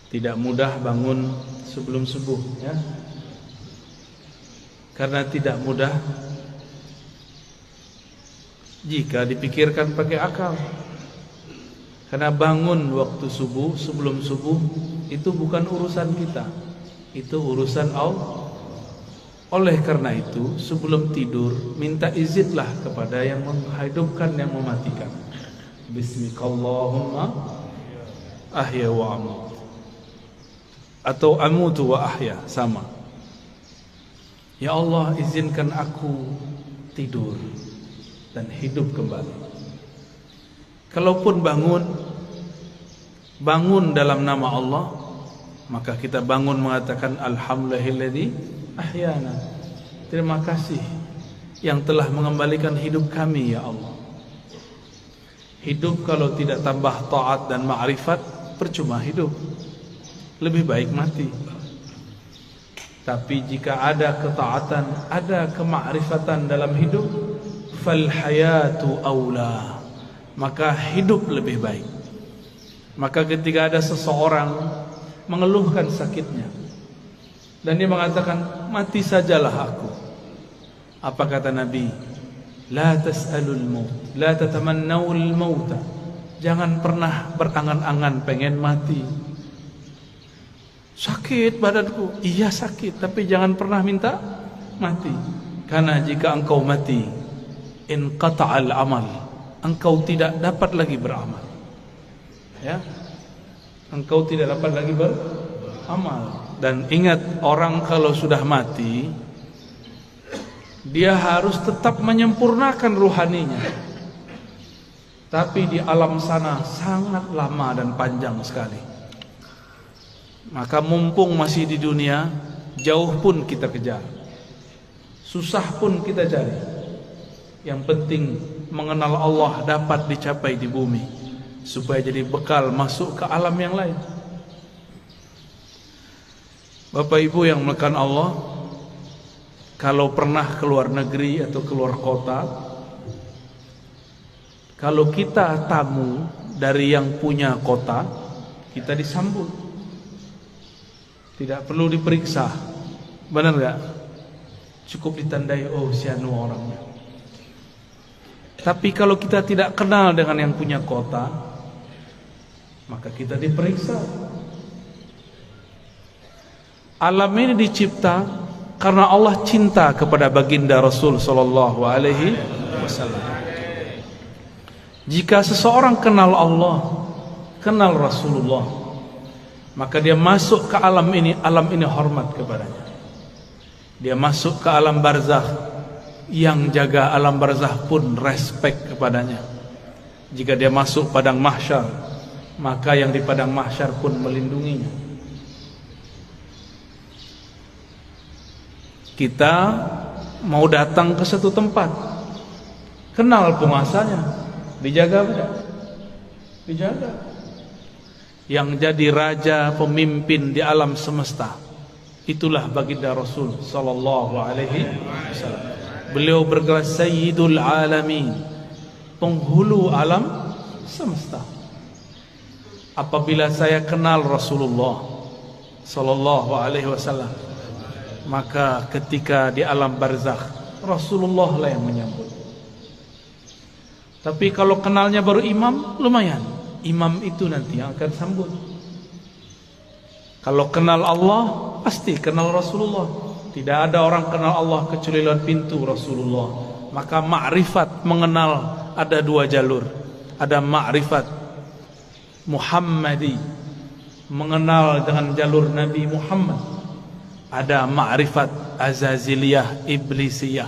Tidak mudah bangun sebelum subuh, ya. Karena tidak mudah jika dipikirkan pakai akal. Karena bangun waktu subuh, sebelum subuh, itu bukan urusan kita, itu urusan Allah. Oleh karena itu, sebelum tidur, minta izinlah kepada yang menghidupkan, yang mematikan. Bismikallahumma ahya wa amut, atau amutu wa ahya, sama. Ya Allah, izinkan aku tidur dan hidup kembali. Kalaupun bangun dalam nama Allah, maka kita bangun mengatakan alhamdulillahilladzi ahyana. Terima kasih yang telah mengembalikan hidup kami, ya Allah. Hidup kalau tidak tambah taat dan ma'rifat, percuma hidup. Lebih baik mati. Tapi jika ada ketaatan, ada kemakrifatan dalam hidup, fal hayatu aula, maka hidup lebih baik. Maka ketika ada seseorang mengeluhkan sakitnya dan dia mengatakan, mati sajalah aku, apa kata Nabi? La tas'alul maut, la tatamannawul mauta. Jangan pernah berangan-angan pengen mati. Sakit badanku, iya sakit, tapi jangan pernah minta mati. Karena jika engkau mati, inqata'al amal, engkau tidak dapat lagi beramal, ya. Engkau tidak dapat lagi beramal. Dan ingat, orang kalau sudah mati, dia harus tetap menyempurnakan ruhaninya. Tapi di alam sana sangat lama dan panjang sekali. Maka mumpung masih di dunia, jauh pun kita kejar, susah pun kita cari. Yang penting mengenal Allah dapat dicapai di bumi, supaya jadi bekal masuk ke alam yang lain. Bapak Ibu yang melekat Allah, kalau pernah keluar negeri atau keluar kota, kalau kita tamu dari yang punya kota, kita disambut, tidak perlu diperiksa, benar gak? Cukup ditandai, oh si anu orangnya. Tapi kalau kita tidak kenal dengan yang punya kota, maka kita diperiksa. Alam ini dicipta karena Allah cinta kepada baginda Rasul sallallahu alaihi wasallam. Jika seseorang kenal Allah, kenal Rasulullah, maka dia masuk ke alam ini hormat kepadanya. Dia masuk ke alam barzakh, yang jaga alam barzakh pun respect kepadanya. Jika dia masuk padang mahsyar, maka yang di padang mahsyar pun melindunginya. Kita mau datang ke satu tempat, kenal penguasanya, dijaga tidak? Dijaga. Yang jadi raja, pemimpin di alam semesta, itulah baginda Rasul sallallahu alaihi wasallam. Beliau bergelar Sayyidul Alamin, penghulu alam semesta. Apabila saya kenal Rasulullah sallallahu alaihi wasallam, maka ketika di alam barzakh, Rasulullah lah yang menyambut. Tapi kalau kenalnya baru imam, lumayan, imam itu nanti yang akan sambut. Kalau kenal Allah, pasti kenal Rasulullah. Tidak ada orang kenal Allah kecuali lewat pintu Rasulullah. Maka ma'rifat, mengenal, ada dua jalur. Ada ma'rifat Muhammadi, mengenal dengan jalur Nabi Muhammad. Ada ma'rifat Azaziliyah, Iblisiyah,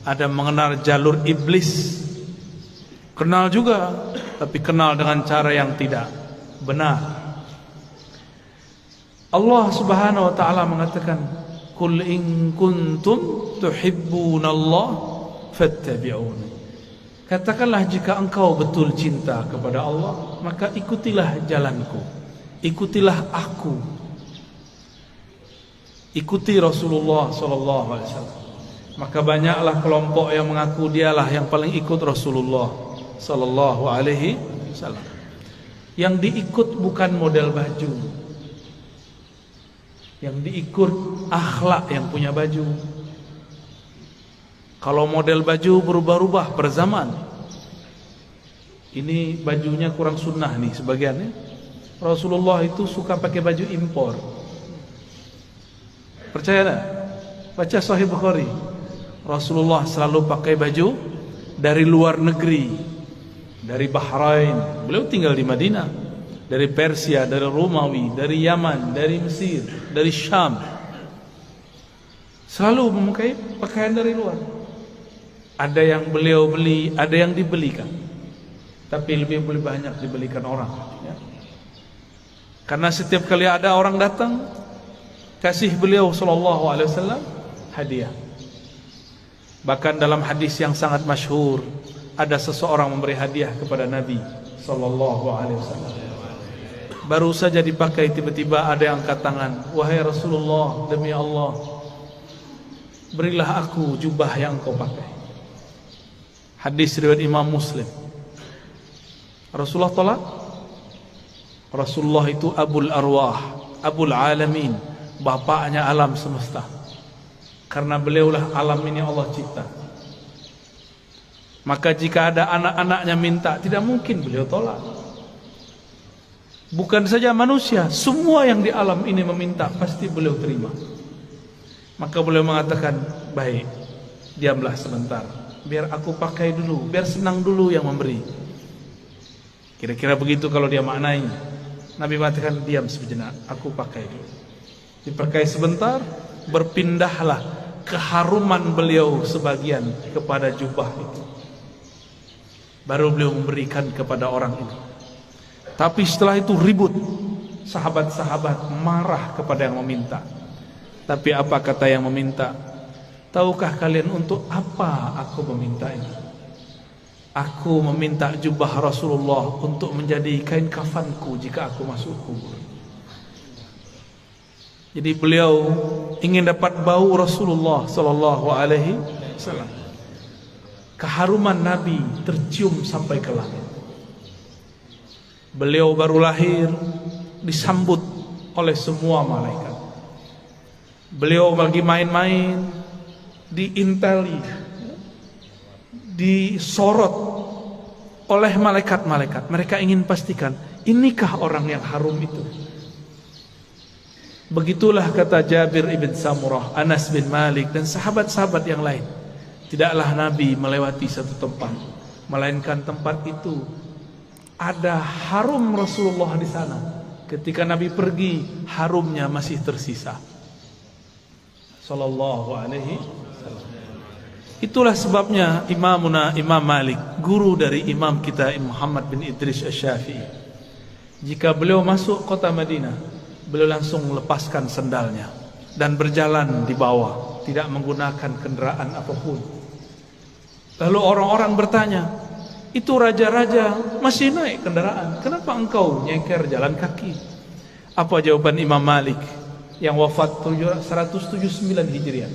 ada mengenal jalur iblis. Kenal juga, tapi kenal dengan cara yang tidak benar. Allah subhanahu wa ta'ala mengatakan, Qul in kuntum tuhibbunallah fattabi'uni. Katakanlah, jika engkau betul cinta kepada Allah, maka ikutilah jalanku, ikutilah aku, ikuti Rasulullah sallallahu alaihi wasallam. Maka banyaklah kelompok yang mengaku dialah yang paling ikut Rasulullah sallallahu alaihi wasallam. Yang diikut bukan model baju, Yang diikut akhlak yang punya baju. Kalau model baju berubah-ubah per zaman. Ini bajunya kurang sunnah nih sebagiannya. Rasulullah itu suka pakai baju impor. Percaya tak? Baca Sahih Bukhari. Rasulullah selalu pakai baju dari luar negeri. Dari Bahrain. Beliau tinggal di Madinah. Dari Persia, dari Romawi, dari Yaman, dari Mesir, dari Syam. Selalu memakai pakaian dari luar. Ada yang beliau beli, ada yang dibelikan. Tapi lebih banyak dibelikan orang, ya. Karena setiap kali ada orang datang, kasih beliau sallallahu alaihi wasallam hadiah. Bahkan dalam hadis yang sangat masyhur, ada seseorang memberi hadiah kepada Nabi sallallahu alaihi wasallam. Baru saja dipakai, tiba-tiba ada yang angkat tangan, "Wahai Rasulullah, demi Allah, berilah aku jubah yang engkau pakai." Hadis riwayat Imam Muslim. Rasulullah tolak. Rasulullah itu Abul Arwah, Abul Alamin, bapaknya alam semesta. Karena beliaulah alam ini Allah cipta. Maka jika ada anak-anaknya minta, tidak mungkin beliau tolak. Bukan saja manusia, semua yang di alam ini meminta, pasti beliau terima. Maka beliau mengatakan, baik, diamlah sebentar, biar aku pakai dulu, biar senang dulu yang memberi. Kira-kira begitu kalau dia maknai. Nabi mengatakan, diam sejenak, aku pakai dulu. Dipakai sebentar, berpindahlah keharuman beliau sebagian kepada jubah itu. Baru beliau memberikan kepada orang itu. Tapi setelah itu ribut, sahabat-sahabat marah kepada yang meminta. Tapi apa kata yang meminta? Tahukah kalian untuk apa aku meminta ini? Aku meminta jubah Rasulullah untuk menjadi kain kafanku jika aku masuk kubur. Jadi beliau ingin dapat bau Rasulullah sallallahu alaihi wasallam. Keharuman Nabi tercium sampai ke langit. Beliau baru lahir, disambut oleh semua malaikat. Beliau lagi main-main, diinteli, disorot oleh malaikat-malaikat. Mereka ingin pastikan, inikah orang yang harum itu? Begitulah kata Jabir ibn Samurah, Anas bin Malik, dan sahabat-sahabat yang lain. Tidaklah Nabi melewati satu tempat, melainkan tempat itu ada harum Rasulullah di sana. Ketika Nabi pergi, harumnya masih tersisa. Sallallahu alaihi wasallam. Itulah sebabnya Imam Malik, guru dari imam kita Muhammad bin Idris Asy-Syafi'i, jika beliau masuk kota Madinah, beliau langsung lepaskan sendalnya dan berjalan di bawah, tidak menggunakan kendaraan apapun. Lalu orang-orang bertanya, itu raja-raja masih naik kendaraan, kenapa engkau nyeker jalan kaki? Apa jawaban Imam Malik yang wafat 179 Hijriah?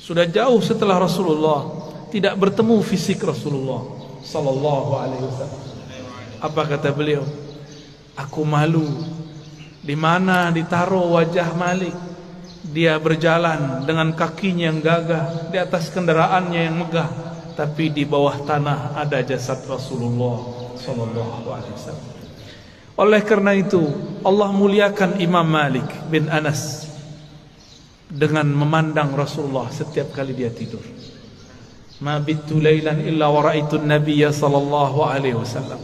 Sudah jauh setelah Rasulullah, tidak bertemu fisik Rasulullah sallallahu alaihi wasallam. Apa kata beliau? Aku malu di mana ditaruh wajah Malik. Dia berjalan dengan kakinya yang gagah di atas kendaraannya yang megah, tapi di bawah tanah ada jasad Rasulullah sallallahu alaihi wasallam. Oleh karena itu, Allah muliakan Imam Malik bin Anas dengan memandang Rasulullah setiap kali dia tidur. Ma bittu lailan illa wa ra'aitu an-nabiyya sallallahu alaihi wasallam.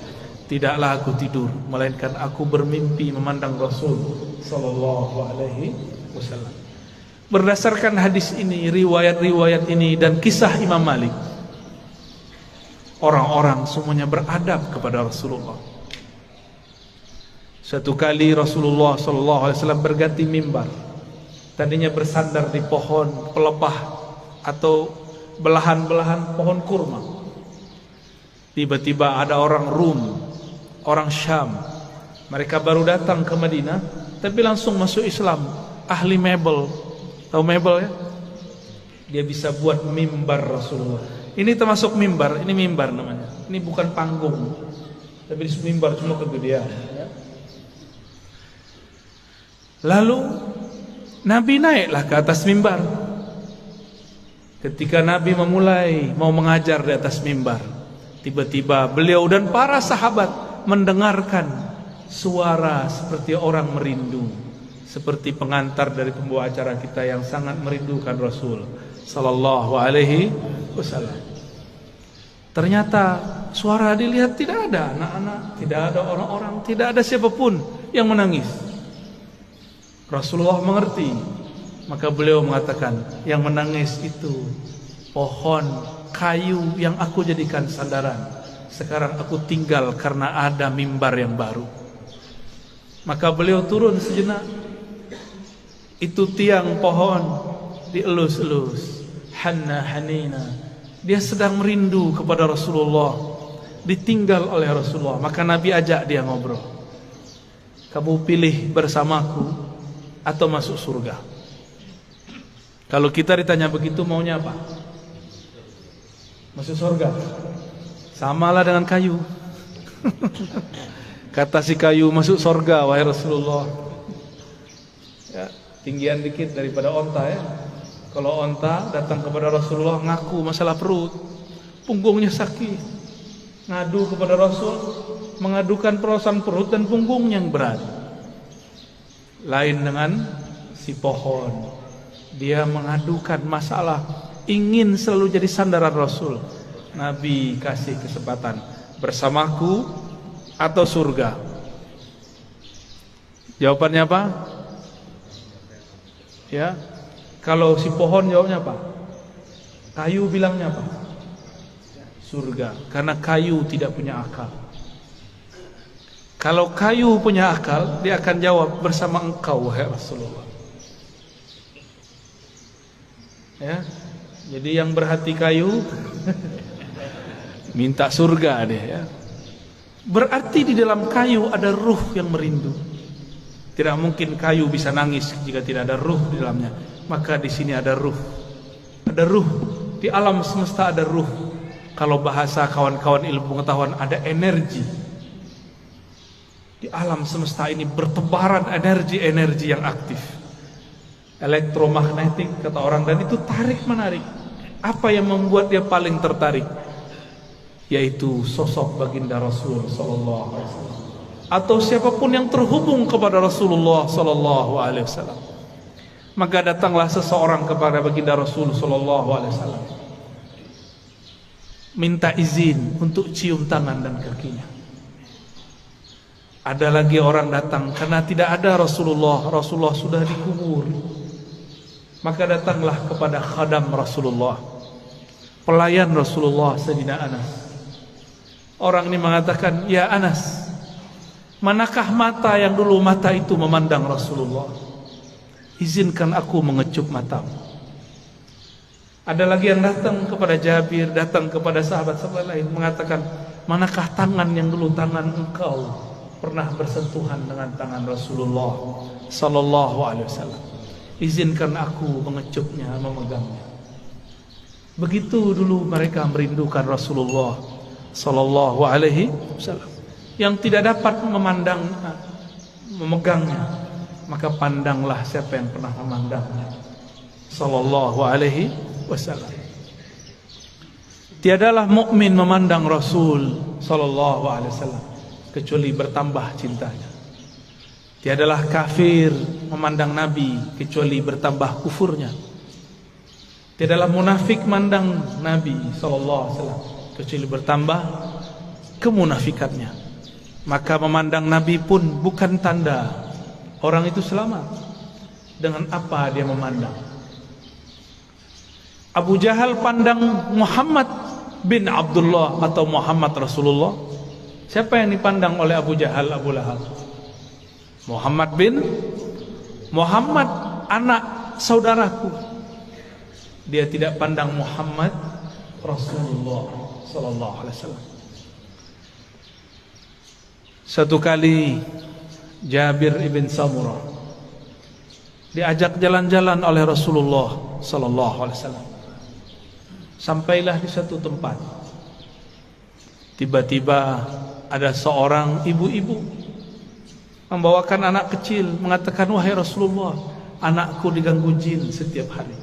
Tidaklah aku tidur melainkan aku bermimpi memandang Rasul sallallahu alaihi wasallam. Berdasarkan hadis ini, riwayat-riwayat ini dan kisah Imam Malik, orang-orang semuanya beradab kepada Rasulullah. Suatu kali Rasulullah sallallahu alaihi wasallam berganti mimbar. Tadinya bersandar di pohon pelepah atau belahan-belahan pohon kurma. Tiba-tiba ada orang Rum, orang Syam. Mereka baru datang ke Madinah, tapi langsung masuk Islam. Ahli mebel, tahu mebel ya? Dia bisa buat mimbar Rasulullah. Ini termasuk mimbar, ini mimbar namanya. Ini bukan panggung, tapi disebut mimbar, cuma kegedean. Lalu Nabi naiklah ke atas mimbar. Ketika Nabi memulai mau mengajar di atas mimbar, tiba-tiba beliau dan para sahabat mendengarkan suara seperti orang merindu, seperti pengantar dari pembawa acara kita yang sangat merindukan Rasul sallallahu alaihi wasallam. Ternyata suara dilihat tidak ada anak-anak, tidak ada orang-orang, tidak ada siapapun yang menangis. Rasulullah mengerti, maka beliau mengatakan, yang menangis itu pohon kayu yang aku jadikan sandaran. Sekarang aku tinggal karena ada mimbar yang baru. Maka beliau turun sejenak. Itu tiang pohon dielus-elus, hanna hanina. Dia sedang merindu kepada Rasulullah, ditinggal oleh Rasulullah. Maka Nabi ajak dia ngobrol. Kamu pilih bersamaku atau masuk surga? Kalau kita ditanya begitu, maunya apa? Masuk surga. Samalah dengan kayu. Kata si kayu, masuk surga wahai Rasulullah. Ya, tinggian dikit daripada onta ya. Kalau onta datang kepada Rasulullah ngaku masalah perut, punggungnya sakit, ngadu kepada Rasul, mengadukan perasaan perut dan punggungnya yang berat. Lain dengan si pohon, dia mengadukan masalah, ingin selalu jadi sandaran Rasul. Nabi kasih kesempatan, bersamaku atau surga? Jawabannya apa? Ya, kalau si pohon jawabnya apa? Kayu bilangnya apa? Surga, karena kayu tidak punya akal. Kalau kayu punya akal, dia akan jawab, bersama engkau wahai Rasulullah. Ya, jadi yang berhati kayu minta surga dia ya. Berarti di dalam kayu ada ruh yang merindu. Tidak mungkin kayu bisa nangis jika tidak ada ruh di dalamnya. Maka di sini ada ruh. Ada ruh. Di alam semesta ada ruh. Kalau bahasa kawan-kawan ilmu pengetahuan, ada energi. Di alam semesta ini bertebaran energi-energi yang aktif. Elektromagnetik kata orang, dan itu tarik menarik. Apa yang membuat dia paling tertarik? Yaitu sosok baginda Rasul sallallahu alaihi wasallam, atau siapapun yang terhubung kepada Rasulullah sallallahu alaihi wasallam. Maka datanglah seseorang kepada baginda Rasul sallallahu alaihi wasallam, minta izin untuk cium tangan dan kakinya. Ada lagi orang datang karena tidak ada Rasulullah, Rasulullah sudah dikubur. Maka datanglah kepada khadam Rasulullah, pelayan Rasulullah, Sayyidina Anas. Orang ini mengatakan, ya Anas, manakah mata yang dulu mata itu memandang Rasulullah? Izinkan aku mengecup matamu. Ada lagi yang datang kepada Jabir, datang kepada sahabat-sahabat lain, mengatakan, manakah tangan yang dulu tangan engkau pernah bersentuhan dengan tangan Rasulullah sallallahu alaihi wasallam? Izinkan aku mengecupnya, memegangnya. Begitu dulu mereka merindukan Rasulullah sallallahu alaihi wasallam, yang tidak dapat memandangnya, memegangnya, maka pandanglah siapa yang pernah memandangnya sallallahu alaihi wasallam. Tiadalah mukmin memandang Rasul sallallahu alaihi wasallam kecuali bertambah cintanya. Tiadalah kafir memandang Nabi kecuali bertambah kufurnya. Tiadalah munafik memandang Nabi sallallahu alaihi wasallam kecuali bertambah kemunafikannya. Maka memandang Nabi pun bukan tanda orang itu selamat. Dengan apa dia memandang? Abu Jahal pandang Muhammad bin Abdullah atau Muhammad Rasulullah. Siapa yang dipandang oleh Abu Jahal, Abu Lahab? Muhammad bin Muhammad, anak saudaraku. Dia tidak pandang Muhammad Rasulullah sallallahu alaihi wasallam. Satu kali Jabir ibn Samurah diajak jalan-jalan oleh Rasulullah sallallahu alaihi wasallam. Sampailah di satu tempat. Tiba-tiba ada seorang ibu-ibu membawakan anak kecil, mengatakan, wahai Rasulullah, anakku diganggu jin setiap hari.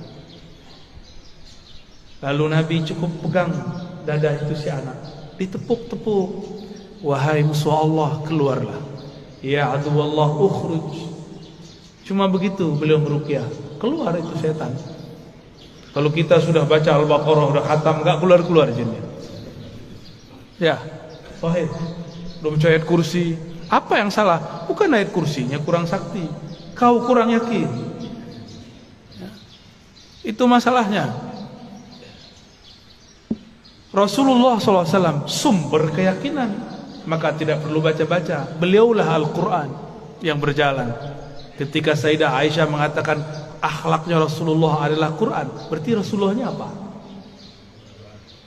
Lalu Nabi cukup pegang dada itu si anak, ditepuk-tepuk. Wahai musuh Allah, keluarlah. Ya aduwallah ukhruj. Cuma begitu beliau meruqyah, keluar itu setan. Kalau kita sudah baca Al-Baqarah, sudah khatam, enggak keluar-keluar jinnya. Ya, Wahid, belum baca ayat kursi. Apa yang salah? Bukan ayat kursinya kurang sakti, kau kurang yakin. Ya. Itu masalahnya. Rasulullah SAW sumber keyakinan, maka tidak perlu baca-baca. Beliaulah Al-Quran yang berjalan. Ketika Sayyidah Aisyah mengatakan akhlaknya Rasulullah adalah Quran, berarti Rasulullahnya apa?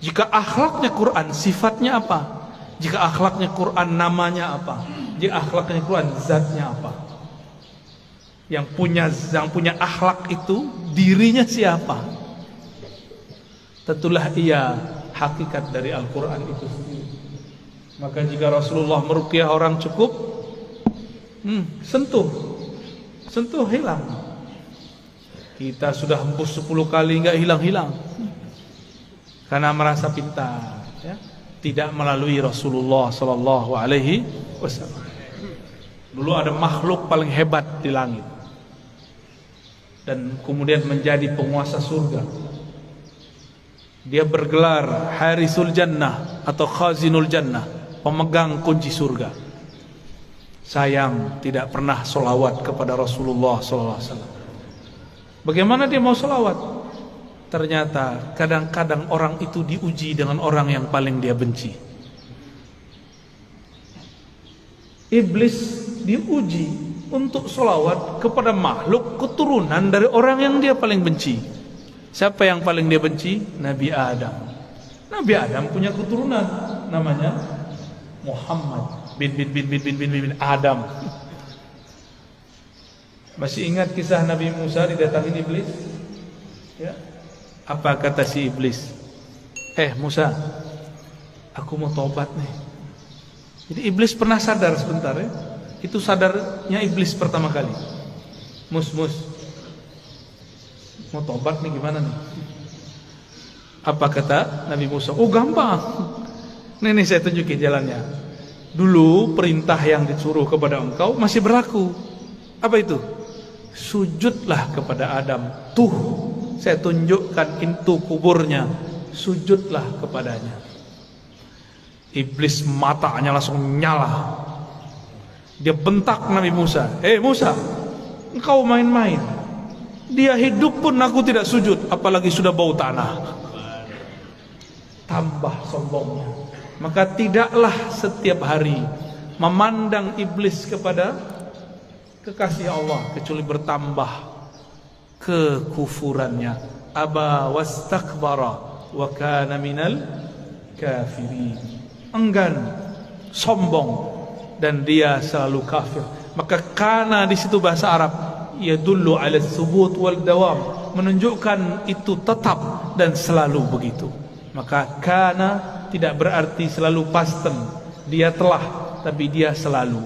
Jika akhlaknya Quran, sifatnya apa? Jika akhlaknya Quran, namanya apa? Jika akhlaknya Quran, zatnya apa? Yang punya akhlak itu dirinya siapa? Tentulah ia hakikat dari Al-Quran itu sendiri. Maka jika Rasulullah meruqyah orang cukup sentuh hilang. Kita sudah hembus 10 kali enggak hilang-hilang, karena merasa pintar, ya? Tidak melalui Rasulullah Sallallahu Alaihi Wasallam. Dulu ada makhluk paling hebat di langit dan kemudian menjadi penguasa surga. Dia bergelar Harisul Jannah atau Khazinul Jannah, pemegang kunci surga. Sayang tidak pernah solawat kepada Rasulullah SAW. Bagaimana dia mau solawat? Ternyata kadang-kadang orang itu diuji dengan orang yang paling dia benci. Iblis diuji untuk solawat kepada makhluk keturunan dari orang yang dia paling benci. Siapa yang paling dia benci? Nabi Adam. Nabi Adam punya keturunan namanya Muhammad bin Adam. Masih ingat kisah Nabi Musa didatangin iblis? Ya. Apa kata si iblis? Musa, aku mau tobat nih. Jadi iblis pernah sadar sebentar, ya. Itu sadarnya iblis pertama kali. Mus, mau tobat nih gimana nih? Apa kata Nabi Musa? Oh gampang. Nih saya tunjukin jalannya. Dulu perintah yang disuruh kepada engkau masih berlaku. Apa itu? Sujudlah kepada Adam. Tuh, saya tunjukkan itu kuburnya. Sujudlah kepadanya. Iblis matanya langsung nyala. Dia bentak Nabi Musa. Musa, engkau main-main. Dia hidup pun aku tidak sujud, apalagi sudah bau tanah. Tambah sombongnya. Maka tidaklah setiap hari memandang iblis kepada kekasih Allah, kecuali bertambah kekufurannya. Aba wastakbara wa kana minal kafirin. Enggan, sombong, dan dia selalu kafir. Maka kana di situ bahasa Arab yadullu ala tsubut wal dawam, menunjukkan itu tetap dan selalu begitu. Maka kana tidak berarti selalu past tense, dia telah, tapi dia selalu.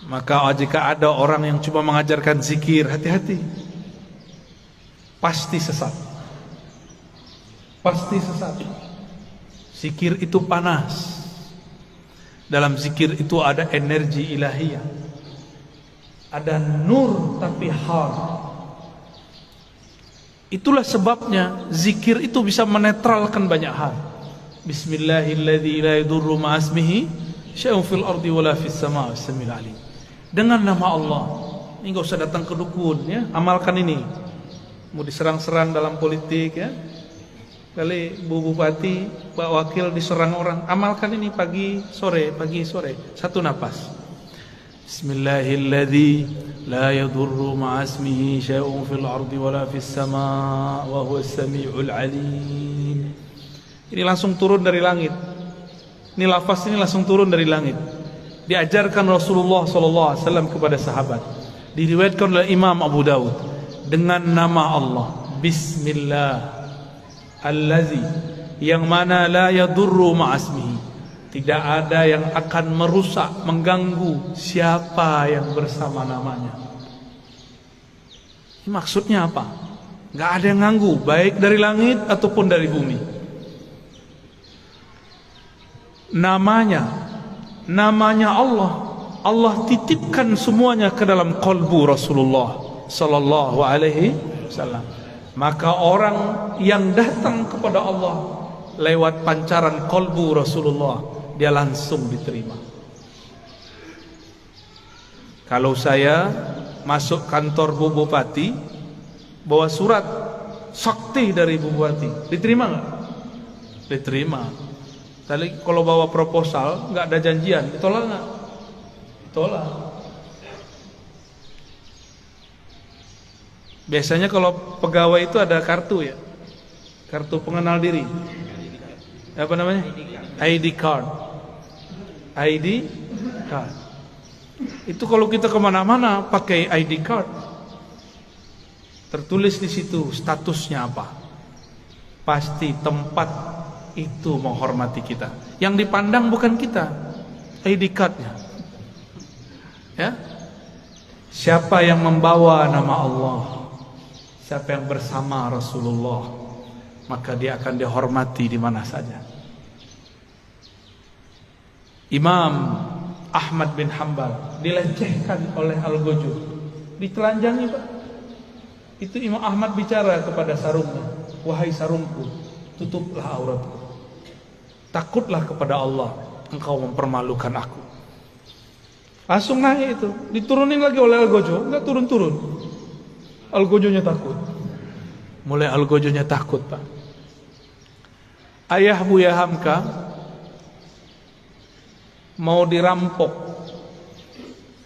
Maka jika ada orang yang cuma mengajarkan zikir, hati-hati, pasti sesat. Pasti sesat. Zikir itu panas. Dalam zikir itu ada energi ilahiyah, ada nur tapi har. Itulah sebabnya zikir itu bisa menetralkan banyak hal. Bismillahilladzi la yadurru ma'asmihi syai'un fil ardi wala fis sama'i was-sami'ul 'alim. Dengan nama Allah. Ini enggak usah datang ke dukun, ya. Amalkan ini. Mau diserang-serang dalam politik, ya. Kali Bu Bupati, Pak Wakil diserang orang, amalkan ini pagi sore. Satu napas. Bismillahilladzi la yadurru ma'asmihi syai'un fil ardi wala fis sama'i wa huwas sami'ul 'alim. Ini langsung turun dari langit. Ini lafaz ini langsung turun dari langit. Diajarkan Rasulullah SAW kepada sahabat. Diriwayatkan oleh Imam Abu Dawud. Dengan nama Allah, Bismillah Allazi, yang mana la yadurru ma'asmihi, Tidak ada yang akan merusak, mengganggu siapa yang bersama namanya. Ini maksudnya apa? Nggak ada yang ganggu, baik dari langit ataupun dari bumi. Namanya Allah. Allah titipkan semuanya ke dalam qalbu Rasulullah sallallahu alaihi wasallam. Maka orang yang datang kepada Allah lewat pancaran qalbu Rasulullah, dia langsung diterima. Kalau saya masuk kantor Bu Bupati, bawa surat sakti dari Bu Bupati, diterima nggak? Diterima. Tapi kalau bawa proposal, nggak ada janjian, ditolak nggak? Ditolak. Biasanya kalau pegawai itu ada kartu ya, kartu pengenal diri. Apa namanya? ID card. ID card. Itu kalau kita kemana-mana pakai ID card, tertulis di situ statusnya apa. Pasti tempat itu menghormati kita. Yang dipandang bukan kita, ID cardnya. Ya, siapa yang membawa nama Allah, siapa yang bersama Rasulullah, maka dia akan dihormati di mana saja. Imam Ahmad bin Hanbal dilecehkan oleh Al-Ghujur, ditelanjangi Pak. Itu Imam Ahmad bicara kepada sarungnya, wahai sarungku, tutuplah auratku. Takutlah kepada Allah, engkau mempermalukan aku. Langsung naik itu, diturunin lagi oleh Al-Ghujur, enggak turun-turun. Al-Ghujurnya takut. Mulai Al-Ghujurnya takut Pak. Ayah Buya Hamka mau dirampok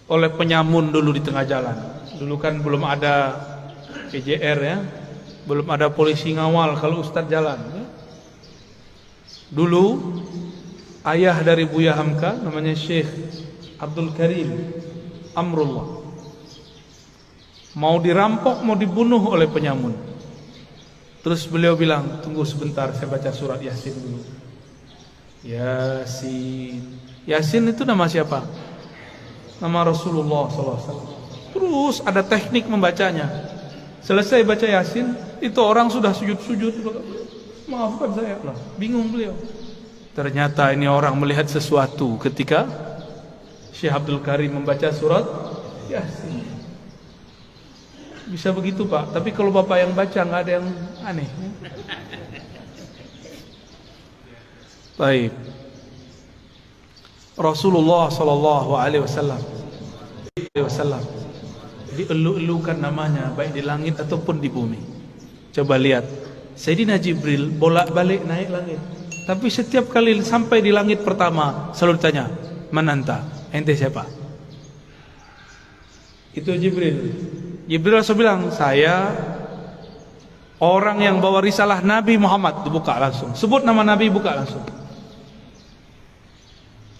oleh penyamun dulu di tengah jalan. Dulu kan belum ada PJR ya, belum ada polisi ngawal kalau ustadz jalan ya. Dulu ayah dari Buya Hamka namanya Syekh Abdul Karim Amrullah mau dirampok, mau dibunuh oleh penyamun. Terus beliau bilang, tunggu sebentar, saya baca surat Yasin dulu. Yasin. Yasin itu nama siapa? Nama Rasulullah SAW. Terus ada teknik membacanya. Selesai baca Yasin, itu orang sudah sujud-sujud. Maafkan saya lah, bingung beliau. Ternyata ini orang melihat sesuatu ketika Syekh Abdul Karim membaca surat Yasin. Bisa begitu Pak, tapi kalau Bapak yang baca nggak ada yang aneh. Baik. Rasulullah sallallahu alaihi wasallam dielu-elukan namanya baik di langit ataupun di bumi. Coba lihat, Sayyidina Jibril bolak-balik naik langit. Tapi setiap kali sampai di langit pertama selalu ditanya, "Man anta?" Ente siapa? Itu Jibril. Jibril langsung bilang, "Saya orang yang bawa risalah Nabi Muhammad." Dibuka langsung. Sebut nama Nabi, buka langsung.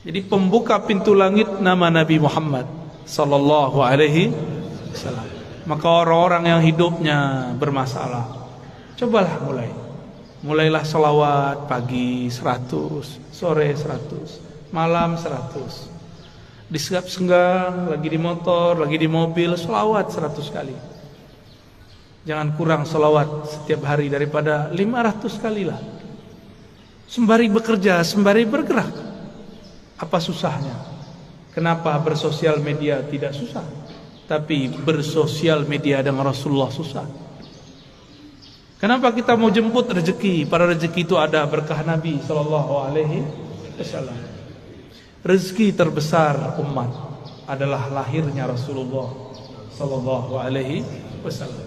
Jadi pembuka pintu langit nama Nabi Muhammad sallallahu alaihi wasallam. Maka orang-orang yang hidupnya bermasalah, cobalah mulailah selawat pagi 100, sore 100, malam 100. Di senggang, lagi di motor, lagi di mobil, selawat 100 kali. Jangan kurang selawat setiap hari daripada 500 kali lah. Sembari bekerja, sembari bergerak. Apa susahnya? Kenapa bersosial media tidak susah, tapi bersosial media dengan Rasulullah susah? Kenapa kita mau jemput rezeki? Pada rezeki itu ada berkah Nabi sallallahu alaihi wasallam. Rezeki terbesar umat adalah lahirnya Rasulullah sallallahu alaihi wasallam.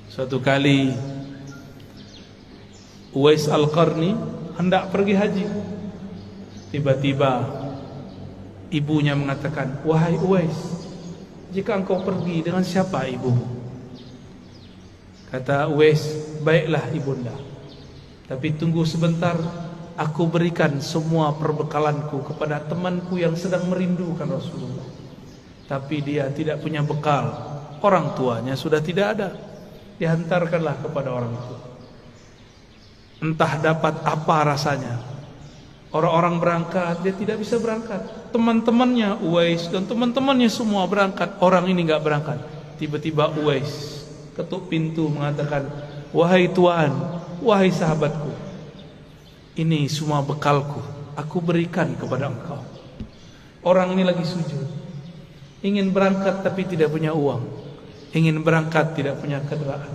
Suatu kali Uwais Al-Qarni hendak pergi haji. Tiba-tiba ibunya mengatakan, "Wahai Uwais, jika engkau pergi, dengan siapa ibumu?" Kata Uwais, "Baiklah ibunda, tapi tunggu sebentar, aku berikan semua perbekalanku kepada temanku yang sedang merindukan Rasulullah. Tapi dia tidak punya bekal, orang tuanya sudah tidak ada. Dihantarkanlah kepada orang itu. Entah dapat apa rasanya, Orang-orang berangkat, dia tidak bisa berangkat. Teman-temannya Uwais dan teman-temannya semua berangkat, orang ini nggak berangkat. Tiba-tiba Uwais ketuk pintu mengatakan, "Wahai Tuan, wahai sahabatku, ini semua bekalku, aku berikan kepada engkau." Orang ini lagi sujud, ingin berangkat tapi tidak punya uang, ingin berangkat tidak punya kendaraan.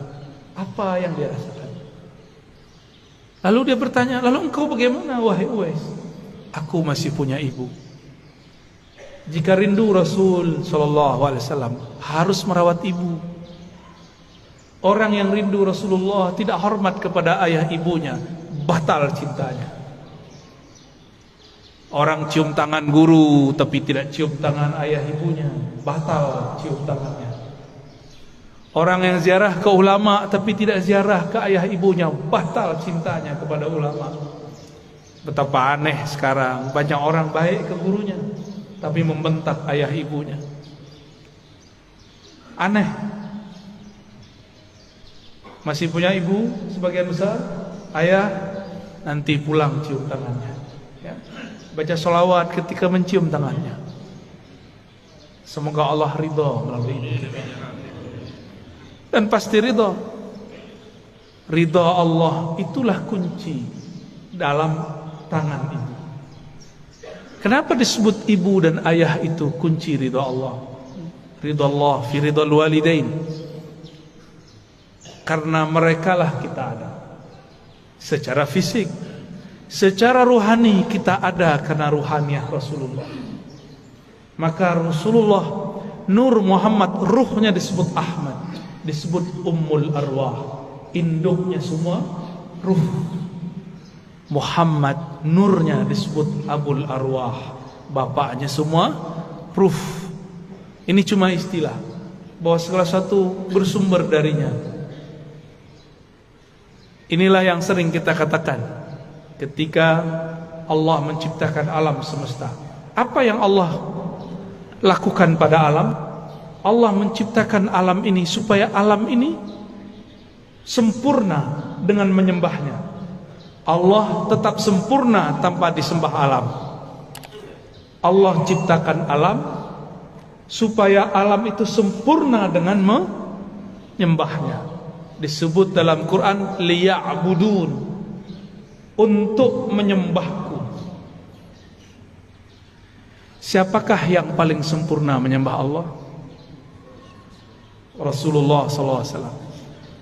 Apa yang dia rasakan? Lalu dia bertanya, "Lalu engkau bagaimana wahai Uwais?" "Aku masih punya ibu." Jika rindu Rasul sallallahu alaihi wasallam harus merawat ibu. Orang yang rindu Rasulullah tidak hormat kepada ayah ibunya, batal cintanya. Orang cium tangan guru tapi tidak cium tangan ayah ibunya, batal cium tangannya. Orang yang ziarah ke ulama tapi tidak ziarah ke ayah ibunya, batal cintanya kepada ulama. Betapa aneh sekarang, banyak orang baik ke gurunya tapi membentak ayah ibunya. Aneh. Masih punya ibu sebagian besar, ayah nanti pulang cium tangannya, ya. Baca sholawat ketika mencium tangannya. Semoga Allah ridha melalui ini. Dan pasti ridha. Ridha Allah itulah kunci dalam tangan ibu. Kenapa disebut ibu dan ayah itu kunci ridha Allah? Ridha Allah fi ridhal walidain. Karena merekalah kita ada secara fisik, secara ruhani kita ada karena ruhaniah Rasulullah. Maka Rasulullah, Nur Muhammad, ruhnya disebut Ahmad, disebut Ummul Arwah, induknya semua ruh. Muhammad, nurnya disebut Abul Arwah, bapaknya semua ruh. Ini cuma istilah bahwa segala satu bersumber darinya. Inilah yang sering kita katakan ketika Allah menciptakan alam semesta. Apa yang Allah lakukan pada alam? Allah menciptakan alam ini supaya alam ini sempurna dengan menyembahnya. Allah tetap sempurna tanpa disembah alam. Allah ciptakan alam supaya alam itu sempurna dengan menyembahnya. Disebut dalam Quran liya'budun, untuk menyembahku. Siapakah yang paling sempurna menyembah Allah? Rasulullah SAW.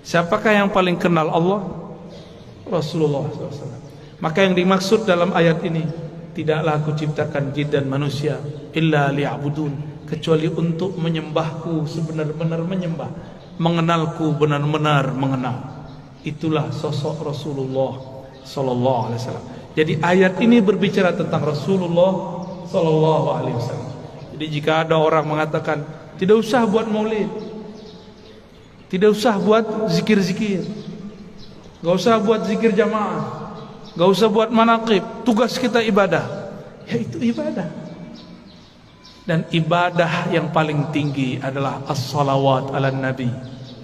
Siapakah yang paling kenal Allah? Rasulullah SAW. Maka yang dimaksud dalam ayat ini, tidaklah aku ciptakan jin dan manusia illa liya'budun, kecuali untuk menyembahku sebenar-benar menyembah, mengenalku benar-benar mengenal. Itulah sosok Rasulullah sallallahu alaihi wasallam. Jadi ayat ini berbicara tentang Rasulullah sallallahu alaihi wasallam. Jadi jika ada orang mengatakan tidak usah buat maulid, tidak usah buat zikir-zikir, gak usah buat zikir jamaah, gak usah buat manaqib, tugas kita ibadah, ya itu ibadah. Dan ibadah yang paling tinggi adalah as-salawat ala nabi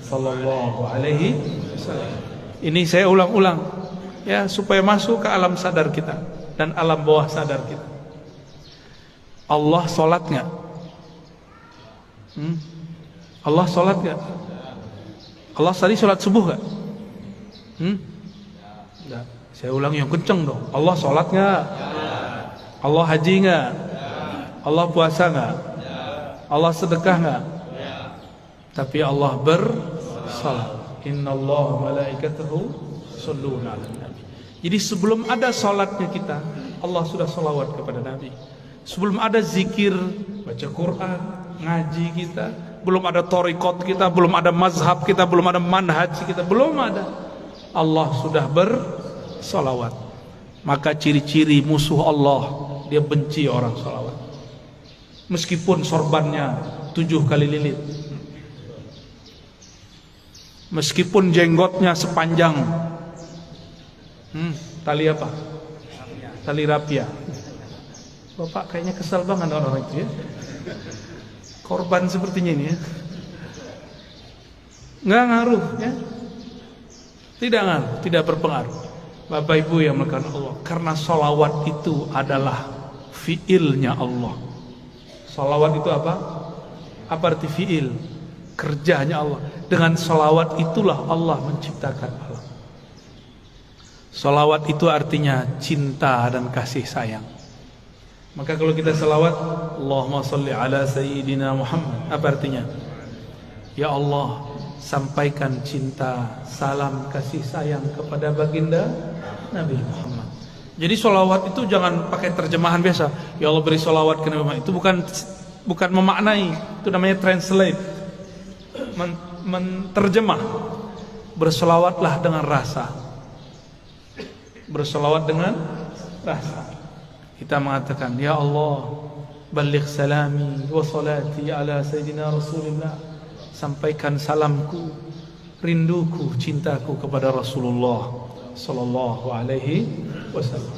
sallallahu alaihi wasallam. Ini saya ulang-ulang ya, supaya masuk ke alam sadar kita dan alam bawah sadar kita. Allah sholat nggak? Allah sholat nggak? Allah tadi sholat subuh nggak? Nggak. Saya ulang yang kenceng dong. Allah sholat nggak? Allah haji nggak? Allah puasa nggak? Allah sedekah nggak? Tapi Allah bersalat. Innallaha malaikatahu yusholluna 'alan nabi. Jadi sebelum ada salatnya kita, Allah sudah salawat kepada Nabi. Sebelum ada zikir, baca Quran, ngaji kita, belum ada thariqat kita, belum ada mazhab kita, belum ada manhaj kita, belum ada. Allah sudah bersalawat. Maka ciri-ciri musuh Allah, dia benci orang salawat. Meskipun sorbannya 7 kali lilit, meskipun jenggotnya sepanjang tali apa? Tali rapia. Bapak kayaknya kesal banget orang itu ya. Korban sepertinya ini ya. Nggak ngaruh ya. Tidak ngaruh, tidak berpengaruh. Bapak Ibu yang melakukan Allah, karena salawat itu adalah fiilnya Allah. Salawat itu apa? Apa arti fiil? Kerjanya Allah. Dengan salawat itulah Allah menciptakan alam. Salawat itu artinya cinta dan kasih sayang. Maka kalau kita salawat, Allahumma salli ala Sayyidina Muhammad, apa artinya? Ya Allah, sampaikan cinta, salam, kasih sayang kepada baginda Nabi Muhammad. Jadi salawat itu jangan pakai terjemahan biasa. Ya Allah beri salawat ke Nabi Muhammad. Itu bukan memaknai. Itu namanya translate, menterjemah. Bersalawatlah dengan rasa. Bersalawat dengan rasa. Kita mengatakan, Ya Allah, baligh salami wa salati ala Sayyidina Rasulullah. Sampaikan salamku, rinduku, cintaku kepada Rasulullah sallallahu alaihi wasallam.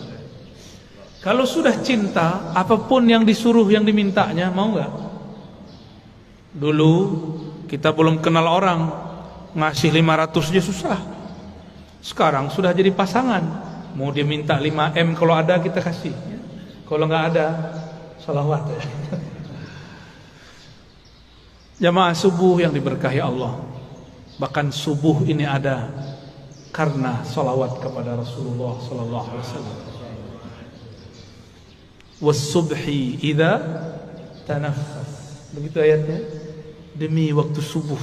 Kalau sudah cinta, apapun yang disuruh, yang dimintanya, mau enggak? Dulu kita belum kenal orang, ngasih 500 aja susah. Sekarang sudah jadi pasangan, mau dia minta 5M, kalau ada kita kasih. Kalau enggak ada, salawat. Jamaah subuh yang diberkahi Allah, bahkan subuh ini ada karena salawat kepada Rasulullah sallallahu alaihi wasallam. Was-subhi idza tanaffas. Begitu ayatnya. Demi waktu subuh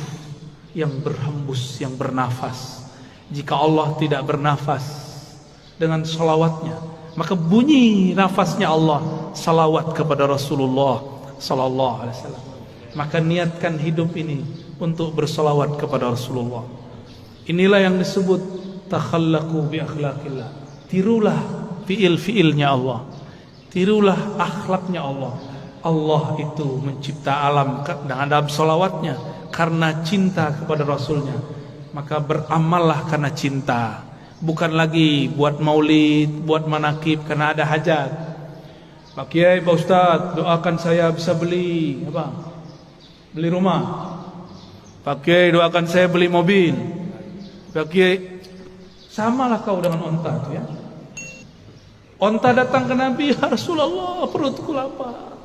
yang berhembus, yang bernafas. Jika Allah tidak bernafas dengan salawatnya, maka bunyi nafasnya Allah salawat kepada Rasulullah sallallahu alaihi wasallam. Maka niatkan hidup ini untuk bersalawat kepada Rasulullah. Inilah yang disebut takhallaqu bi akhlaqillah. Tirulah fiil-fiilnya Allah. Tirulah akhlaknya Allah. Allah itu mencipta alam dengan dalam salawatnya karena cinta kepada Rasulnya. Maka beramallah karena cinta. Bukan lagi buat maulid, buat manakib karena ada hajat. Pak Kiai, Pak Ustaz, doakan saya bisa beli apa? Beli rumah. Pak Kiai, doakan saya beli mobil. Pak Kiai, samalah kau dengan onta itu ya. Onta datang ke Nabi, ya Rasulullah, perutku lapar,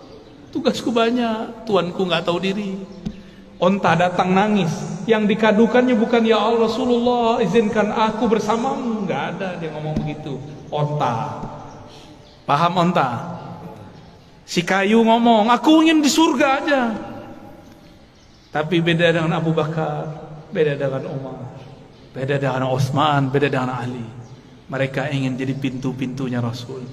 tugasku banyak, tuanku nggak tahu diri. Onta datang nangis, yang dikadukannya bukan ya Allah Rasulullah, izinkan aku bersamamu, nggak ada dia ngomong begitu. Onta, paham onta? Si kayu ngomong, aku ingin di surga aja. Tapi beda dengan Abu Bakar, beda dengan Umar, beda dengan Utsman, beda dengan Ali. Mereka ingin jadi pintu-pintunya Rasul.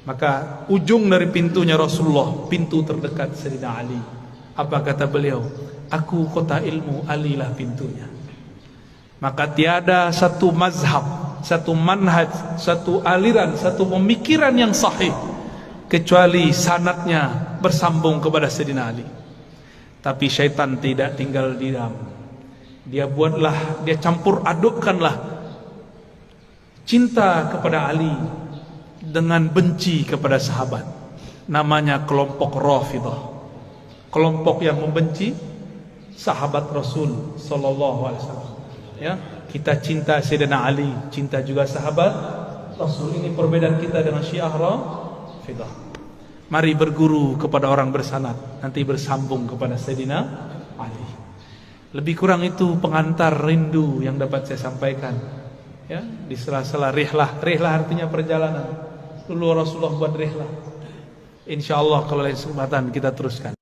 Maka ujung dari pintunya Rasulullah, pintu terdekat Sayyidina Ali. Apa kata beliau? Aku kota ilmu, Ali lah pintunya. Maka tiada satu mazhab, satu manhaj, satu aliran, satu pemikiran yang sahih kecuali sanadnya bersambung kepada Sayyidina Ali. Tapi syaitan tidak tinggal diam. Dia buatlah, dia campur adukkanlah cinta kepada Ali dengan benci kepada sahabat. Namanya kelompok Rafidah. Kelompok yang membenci sahabat Rasul sallallahu alaihi wasallam. Ya, kita cinta Sayyidina Ali, cinta juga sahabat Rasul. Ini perbedaan kita dengan Syiah Rafidah. Mari berguru kepada orang bersanad, nanti bersambung kepada Sayyidina Ali. Lebih kurang itu pengantar rindu yang dapat saya sampaikan. Ya, di sela-sela rihlah. Rihlah artinya perjalanan. Dulu Rasulullah buat rihlah. Insyaallah kalau lain kesempatan kita teruskan.